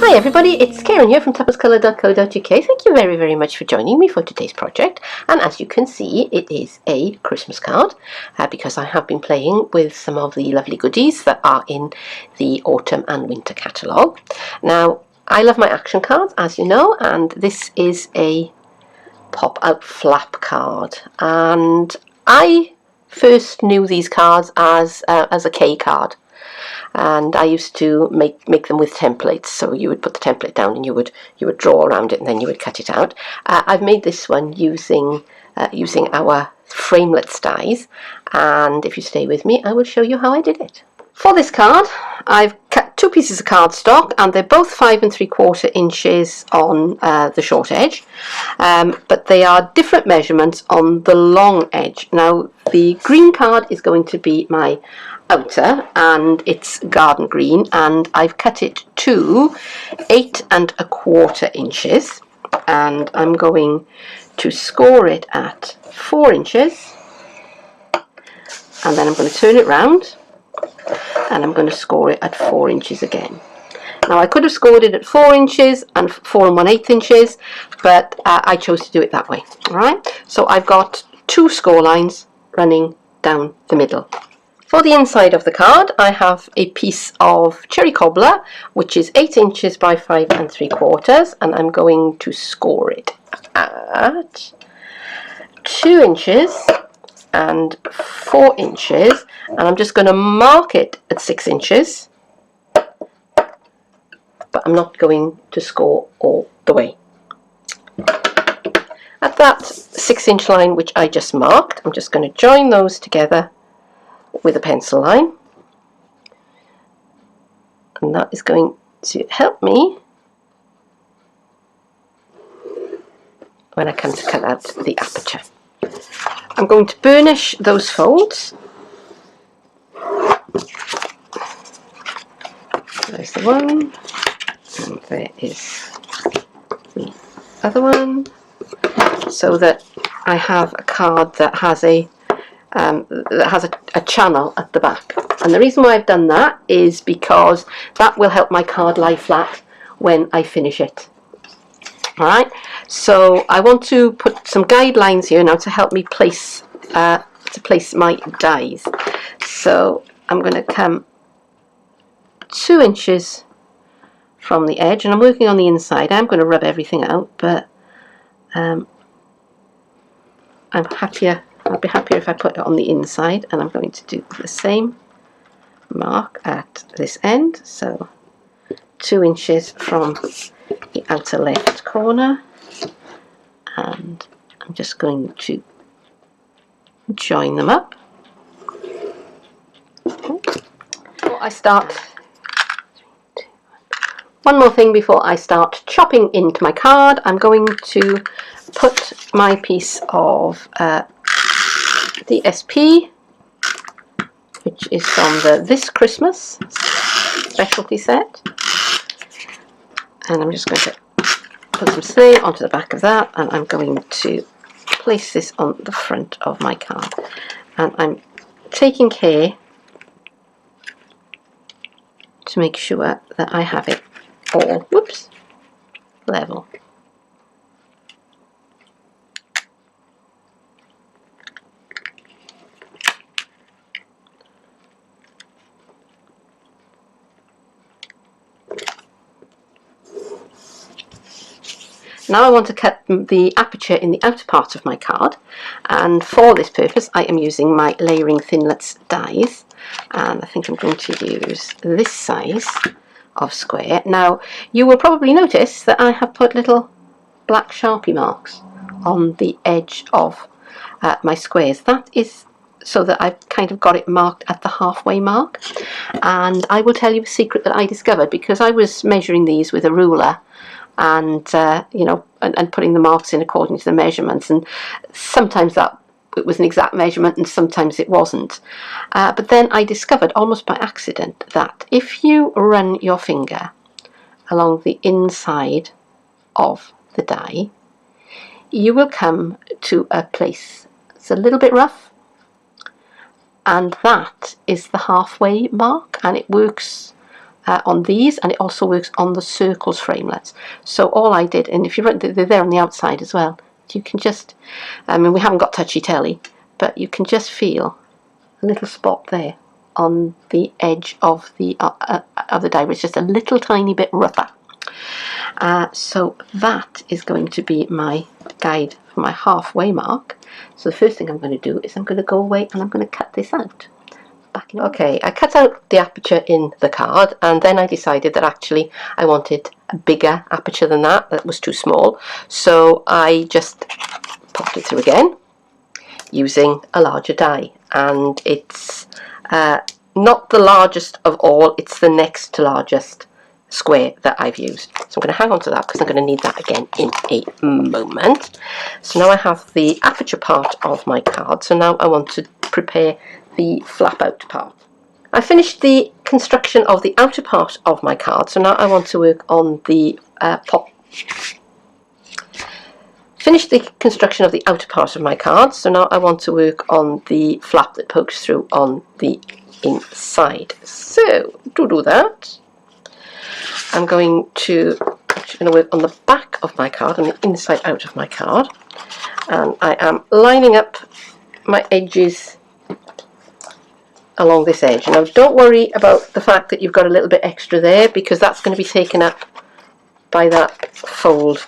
Hi everybody, it's Keren here from tuppence.co.uk. Thank you very much for joining me for today's project. And as you can see, it is a Christmas card because I have been playing with some of the lovely goodies that are in the autumn and winter catalogue. Now, I love my action cards, as you know, and this is a pop-out flap card. And I first knew these cards as a K card. And I used to make them with templates. So you would put the template down and you would draw around it and then you would cut it out. I've made this one using our framelits dies, and if you stay with me I will show you how I did it. For this card I've cut two pieces of cardstock and they're both 5 3/4 inches on the short edge, but they are different measurements on the long edge. Now the green card is going to be my outer and it's garden green, and I've cut it to 8 1/4 inches, and I'm going to score it at 4 inches, and then I'm going to turn it round and I'm going to score it at 4 inches again. Now I could have scored it at 4 inches and 4 1/8 inches, but I chose to do it that way. Alright, so I've got two score lines running down the middle. For the inside of the card, I have a piece of cherry cobbler, which is 8 inches by 5 3/4, and I'm going to score it at 2 inches and 4 inches, and I'm just going to mark it at 6 inches, but I'm not going to score all the way. At that 6-inch line which I just marked, I'm just going to join those together with a pencil line, and that is going to help me when I come to cut out the aperture. I'm going to burnish those folds. There's the one, and there is the other one, so that I have a card that has a channel at the back. And the reason why I've done that is because that will help my card lie flat when I finish it. Alright, so I want to put some guidelines here now to help me place my dies. So I'm going to come 2 inches from the edge, and I'm working on the inside. I'm going to rub everything out, but I'll be happier if I put it on the inside, and I'm going to do the same mark at this end. So 2 inches from the outer left corner, and I'm just going to join them up. One more thing before I start chopping into my card, I'm going to put my piece of DSP, which is from the This Christmas specialty set, and I'm just going to put some slate onto the back of that, and I'm going to place this on the front of my card, and I'm taking care to make sure that I have it all level. Now I want to cut the aperture in the outer part of my card, and for this purpose I am using my layering thinlits dies, and I think I'm going to use this size of square. Now you will probably notice that I have put little black Sharpie marks on the edge of my squares. That is so that I've kind of got it marked at the halfway mark, and I will tell you a secret that I discovered because I was measuring these with a ruler and and putting the marks in according to the measurements, and sometimes it was an exact measurement and sometimes it wasn't, but then I discovered almost by accident that if you run your finger along the inside of the die, you will come to a place that's a little bit rough, and that is the halfway mark, and it works on these, and it also works on the circles framelets. So all I did, and if you run, they're there on the outside as well, you can just, I mean, we haven't got touchy telly, but you can just feel a little spot there on the edge of the die, which is just a little tiny bit rougher. So that is going to be my guide for my halfway mark. So the first thing I'm going to do is I'm going to go away and I'm going to cut this out. Okay, I cut out the aperture in the card, and then I decided that actually I wanted a bigger aperture than that. That was too small. So I just popped it through again using a larger die, and it's not the largest of all, it's the next to largest square that I've used. So I'm going to hang on to that because I'm going to need that again in a moment. So now I have the aperture part of my card, so now I want to prepare the flap out part. I finished the construction of the outer part of my card, so now I want to work on the Finished the construction of the outer part of my card, so now I want to work on the flap that pokes through on the inside. So to do that, I'm going to work on the back of my card and the inside out of my card, and I am lining up my edges along this edge. Now don't worry about the fact that you've got a little bit extra there, because that's going to be taken up by that fold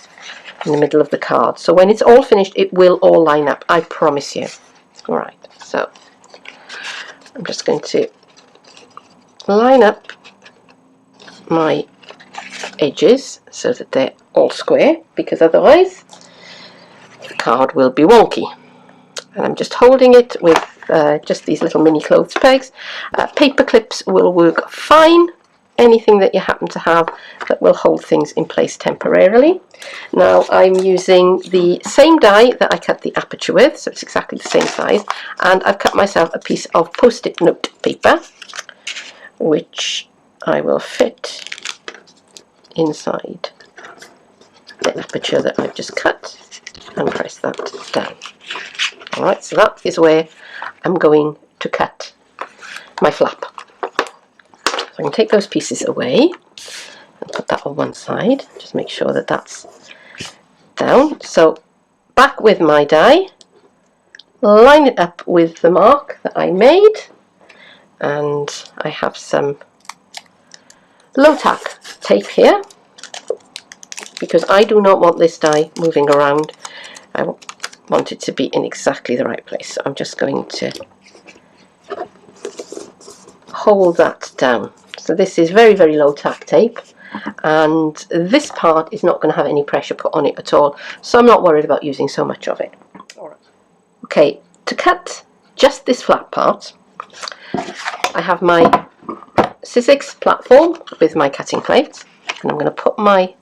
in the middle of the card. So when it's all finished, it will all line up, I promise you. Alright, so I'm just going to line up my edges so that they're all square, because otherwise the card will be wonky. And I'm just holding it with just these little mini clothes pegs. Paper clips will work fine. Anything that you happen to have that will hold things in place temporarily. Now I'm using the same die that I cut the aperture with, so it's exactly the same size, and I've cut myself a piece of post-it note paper, which I will fit inside the aperture that I've just cut and press that down. Alright, so that is where I'm going to cut my flap. So I can take those pieces away and put that on one side. Just make sure that that's down. So back with my die, line it up with the mark that I made, and I have some low tack tape here because I do not want this die moving around. I want it to be in exactly the right place. So I'm just going to hold that down. So this is very, very low tack tape, and this part is not going to have any pressure put on it at all, so I'm not worried about using so much of it. Okay, to cut just this flat part, I have my Sizzix platform with my cutting plate, and I'm going to put my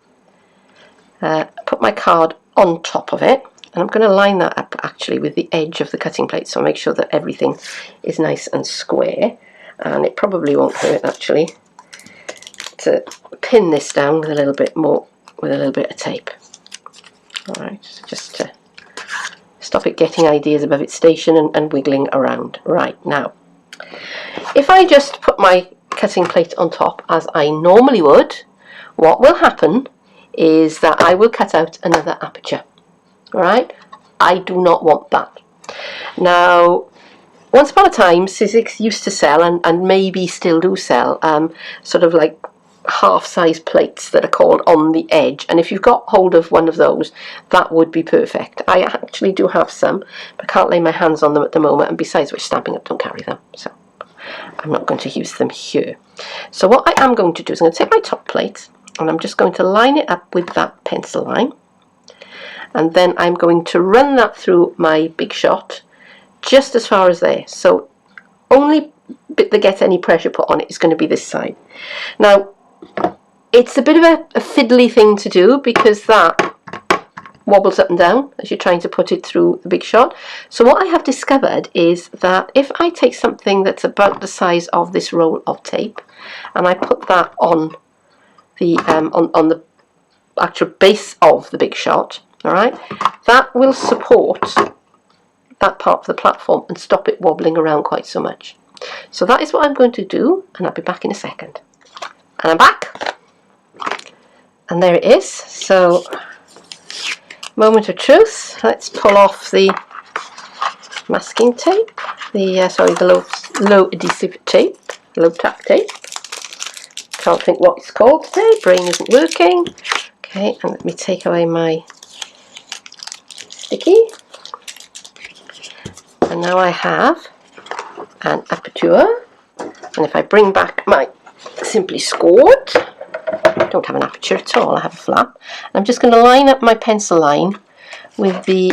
card on top of it, and I'm going to line that up actually with the edge of the cutting plate, so I'll make sure that everything is nice and square. And it probably won't hurt actually to pin this down with a little bit more, with a little bit of tape. Alright, so just to stop it getting ideas above its station and wiggling around. Right, now, if I just put my cutting plate on top as I normally would, what will happen is that I will cut out another aperture. Alright, I do not want that. Now, once upon a time, Sizzix used to sell, and maybe still do sell, sort of like half-size plates that are called on the edge, and if you've got hold of one of those, that would be perfect. I actually do have some, but I can't lay my hands on them at the moment, and besides which, Stampin' Up don't carry them, so I'm not going to use them here. So what I am going to do is I'm going to take my top plate, and I'm just going to line it up with that pencil line, and then I'm going to run that through my Big Shot, just as far as there. So only bit that gets any pressure put on it is going to be this side. Now it's a bit of a fiddly thing to do because that wobbles up and down as you're trying to put it through the Big Shot. So what I have discovered is that if I take something that's about the size of this roll of tape and I put that on the on the actual base of the Big Shot, all right, that will support that part of the platform and stop it wobbling around quite so much. So that is what I'm going to do, and I'll be back in a second. And I'm back. And there it is. So, moment of truth. Let's pull off the masking tape. The low adhesive tape. Low tack tape. Can't think what it's called today. Brain isn't working. Okay, and let me take away my sticky. And now I have an aperture. And if I bring back my Simply Scored, I don't have an aperture at all, I have a flap. I'm just going to line up my pencil line with the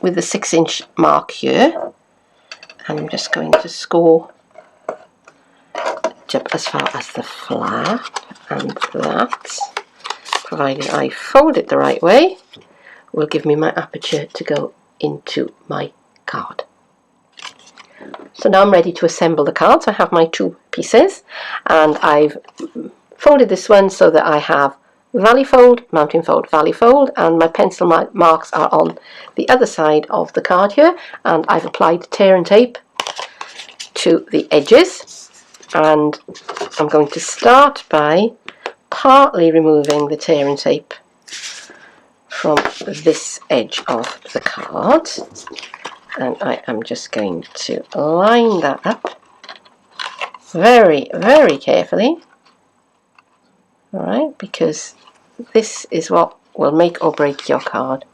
6-inch mark here. And I'm just going to score up as far as the flap, and that, provided I fold it the right way, will give me my aperture to go into my card. So now I'm ready to assemble the card. So I have my 2 pieces, and I've folded this one so that I have valley fold, mountain fold, valley fold, and my pencil marks are on the other side of the card here, and I've applied tear and tape to the edges. And I'm going to start by partly removing the tear and tape from this edge of the card, and I am just going to line that up very, very carefully. Alright, because this is what will make or break your card.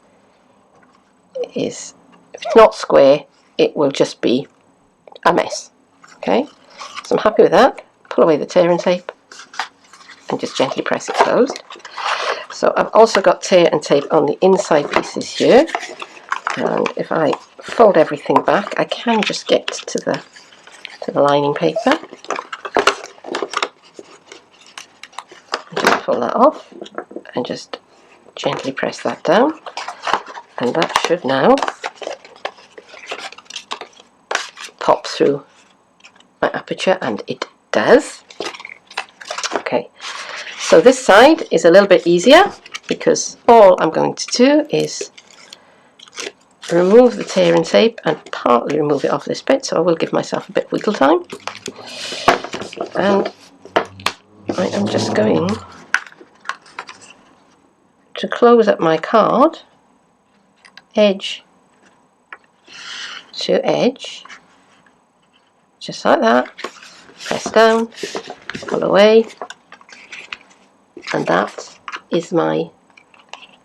If it's not square, it will just be a mess. Okay, so I'm happy with that. Pull away the tear and tape and just gently press it closed. So I've also got tear and tape on the inside pieces here, and if I fold everything back, I can just get to the lining paper. Just pull that off and just gently press that down, and that should now pop through my aperture, and it does. Okay, so this side is a little bit easier because all I'm going to do is remove the tear and tape and partly remove it off this bit, so I will give myself a bit of wiggle time. And I am just going to close up my card edge to edge, just like that. Press down, pull away, and that is my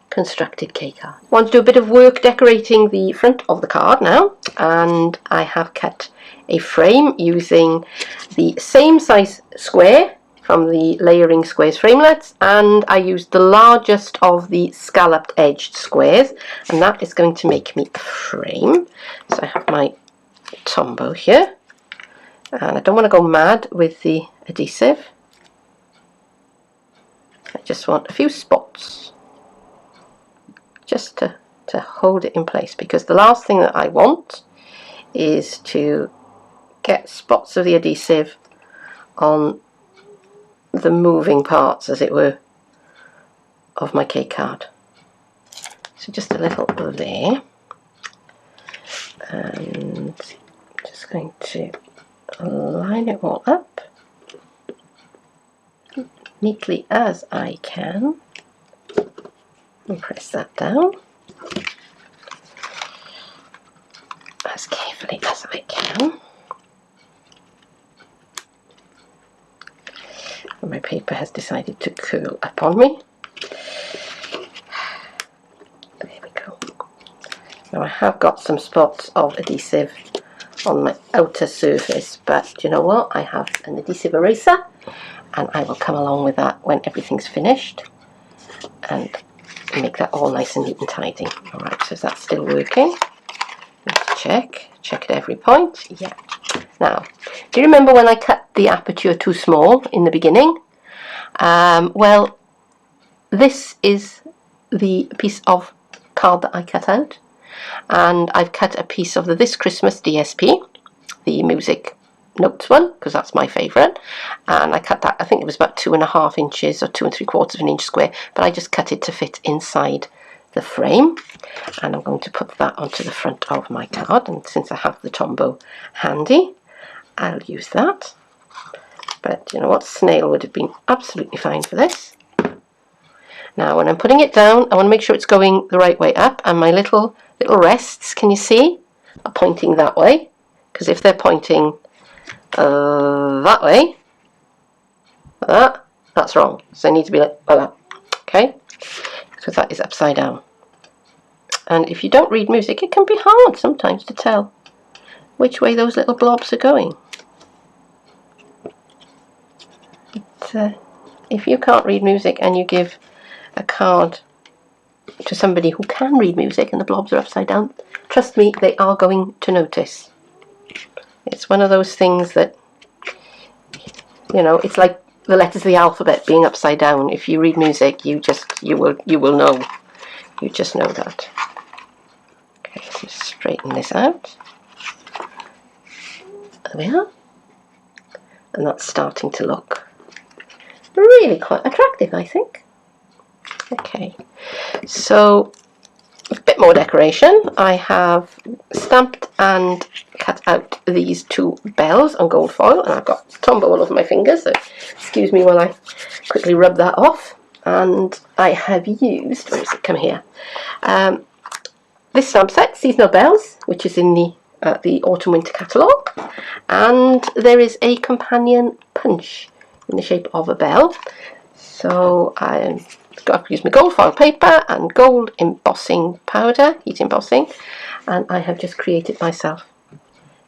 constructed K card. I want to do a bit of work decorating the front of the card now, and I have cut a frame using the same size square from the Layering Squares framelets, and I used the largest of the scalloped edged squares, and that is going to make me a frame. So I have my Tombow here, and I don't want to go mad with the adhesive. I just want a few spots just to hold it in place, because the last thing that I want is to get spots of the adhesive on the moving parts, as it were, of my cake card. So just a little there, and just going to line it all up neatly as I can and press that down as carefully as I can. And my paper has decided to curl up on me. There we go. Now I have got some spots of adhesive on my outer surface, but you know what, I have an adhesive eraser, and I will come along with that when everything's finished and make that all nice and neat and tidy. Alright, so is that still working? Let's check at every point. Yeah. Now, do you remember when I cut the aperture too small in the beginning? Well, this is the piece of card that I cut out, and I've cut a piece of the This Christmas DSP, the music notes one, because that's my favourite, and I cut that, I think it was about 2.5 inches or 2 3/4 of an inch square, but I just cut it to fit inside the frame, and I'm going to put that onto the front of my card. And since I have the Tombow handy, I'll use that. But You know what? Snail would have been absolutely fine for this. Now when I'm putting it down, I want to make sure it's going the right way up, and my little rests, can you see, are pointing that way. Because if they're pointing that way, that's wrong. So they need to be like that, okay? Because that is upside down. And if you don't read music, it can be hard sometimes to tell which way those little blobs are going. But, if you can't read music and you give a card to somebody who can read music and the blobs are upside down, trust me, they are going to notice. It's one of those things that, you know, it's like the letters of the alphabet being upside down. If you read music, you will know. You just know that. Okay, let's just straighten this out. There we are. And that's starting to look really quite attractive, I think. Okay, so a bit more decoration. I have stamped and cut out these two bells on gold foil, and I've got Tombow all over my fingers, so excuse me while I quickly rub that off. And I have used, where does it come here? This stamp set, Seasonal Bells, which is in the Autumn Winter catalogue, and there is a companion punch in the shape of a bell. So I've got to use my gold foil paper and gold embossing powder, heat embossing, and I have just created myself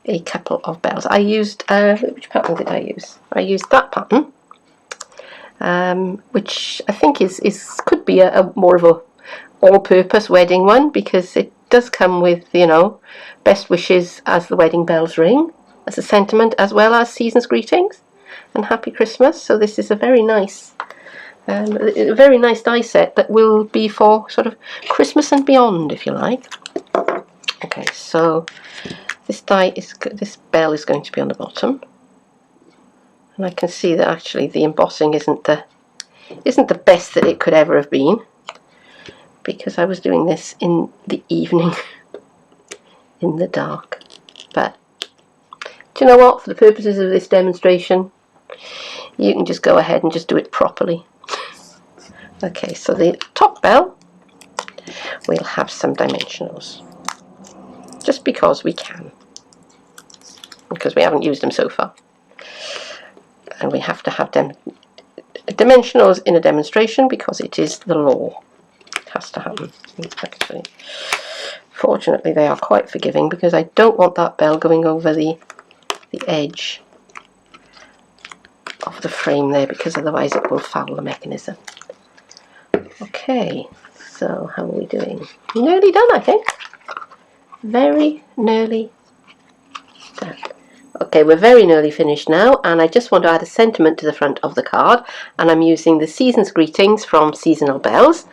a couple of bells. I used, which pattern did I use? I used that pattern, which I think could be a more of a all-purpose wedding one, because it does come with, you know, best wishes as the wedding bells ring, as a sentiment, as well as season's greetings and happy Christmas. So this is a very nice die set that will be for sort of Christmas and beyond, if you like. Okay, so this bell is going to be on the bottom, and I can see that actually the embossing isn't the best that it could ever have been, because I was doing this in the evening in the dark. But do you know what, for the purposes of this demonstration, you can just go ahead and just do it properly. Okay, so the top bell, we'll have some dimensionals, just because we can, because we haven't used them so far, and we have to have dimensionals in a demonstration because it is the law. It has to happen. Actually, fortunately they are quite forgiving, because I don't want that bell going over the edge of the frame there, because otherwise it will foul the mechanism. Okay, so how are we doing? Nearly done, I think. Very nearly done. Okay, we're very nearly finished now, and I just want to add a sentiment to the front of the card, and I'm using the Season's Greetings from Seasonal Bells,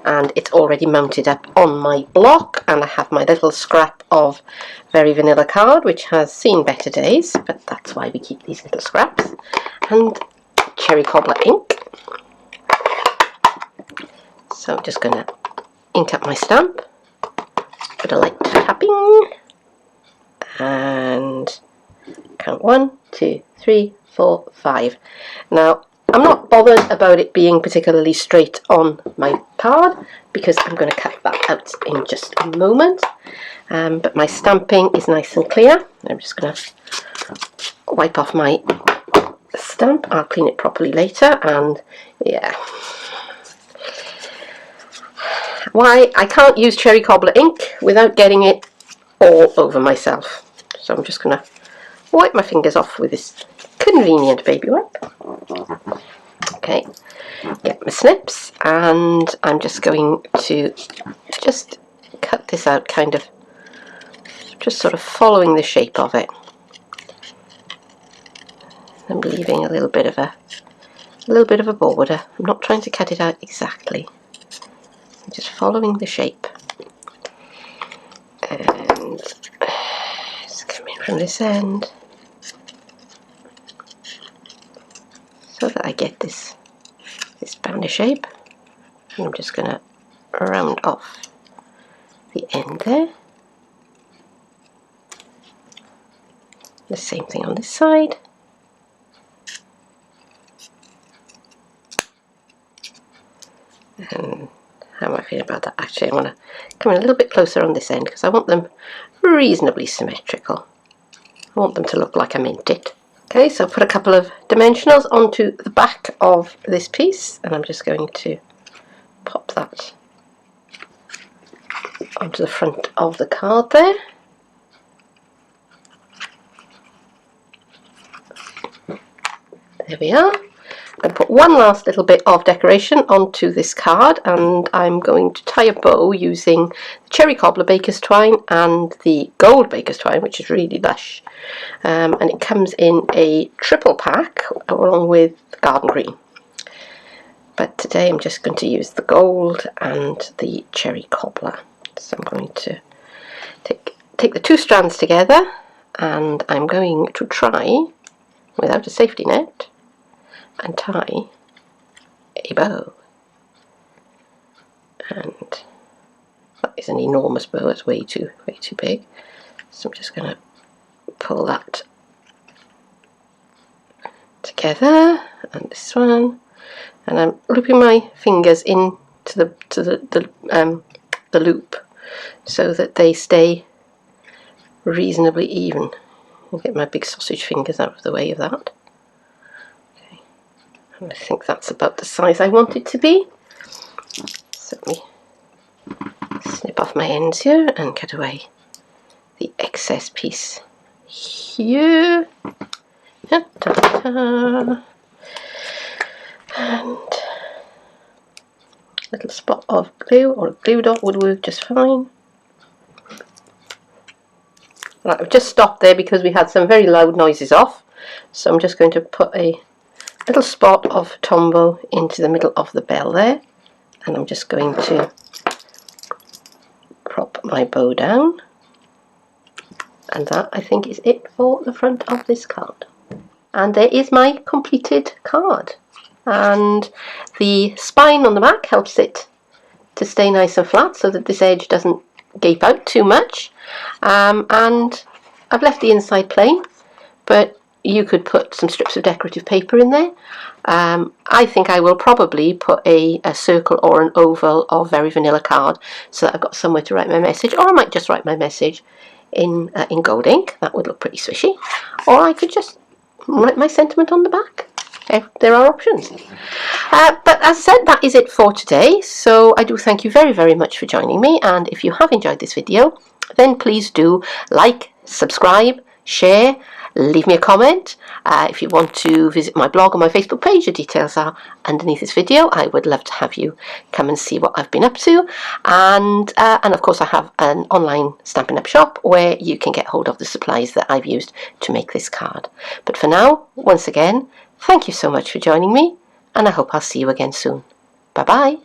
and it's already mounted up on my block, and I have my little scrap of Very Vanilla card, which has seen better days, but that's why we keep these little scraps, and cherry cobbler ink. So I'm just going to ink up my stamp, put a light tapping, and count 1, 2, 3, 4, 5. Now, I'm not bothered about it being particularly straight on my card, because I'm going to cut that out in just a moment. But my stamping is nice and clear. I'm just going to wipe off my stamp. I'll clean it properly later, and yeah. Why I can't use cherry cobbler ink without getting it all over myself. So I'm just going to wipe my fingers off with this convenient baby wipe. Okay, get my snips, and I'm just going to just cut this out, kind of just sort of following the shape of it. I'm leaving a little bit of a border. I'm not trying to cut it out exactly. I'm just following the shape. And just come in from this end, so that I get this banner shape. And I'm just going to round off the end there. The same thing on this side. And how am I feeling about that? Actually, I want to come in a little bit closer on this end because I want them reasonably symmetrical. I want them to look like I meant it. Okay, so I'll put a couple of dimensionals onto the back of this piece, and I'm just going to pop that onto the front of the card there. There we are. I'm going to put one last little bit of decoration onto this card, and I'm going to tie a bow using cherry cobbler baker's twine and the gold baker's twine, which is really lush. And it comes in a triple pack along with garden green. But today I'm just going to use the gold and the cherry cobbler. So I'm going to take the two strands together, and I'm going to try, without a safety net, and tie a bow. And that is an enormous bow, it's way too big. So I'm just going to pull that together, and this one, and I'm looping my fingers into the loop so that they stay reasonably even. I'll get my big sausage fingers out of the way of that. Okay, and I think that's about the size I want it to be. So let me snip off my ends here and cut away the excess piece here. And a little spot of glue or a glue dot would work just fine. Right, I've just stopped there because we had some very loud noises off, so I'm just going to put a little spot of Tombow into the middle of the bell there, and I'm just going to prop my bow down, and that I think is it for the front of this card. And there is my completed card, and the spine on the back helps it to stay nice and flat so that this edge doesn't gape out too much. And I've left the inside plain, but you could put some strips of decorative paper in there. I think I will probably put a circle or an oval of very vanilla card so that I've got somewhere to write my message, or I might just write my message in gold ink. That would look pretty swishy, or I could just write my sentiment on the back. There are options. But as I said, that is it for today. So I do thank you very, very much for joining me. And if you have enjoyed this video, then please do like, subscribe, share, leave me a comment. If you want to visit my blog or my Facebook page, the details are underneath this video. I would love to have you come and see what I've been up to. And of course, I have an online Stampin' Up shop where you can get hold of the supplies that I've used to make this card. But for now, once again, thank you so much for joining me, and I hope I'll see you again soon. Bye-bye.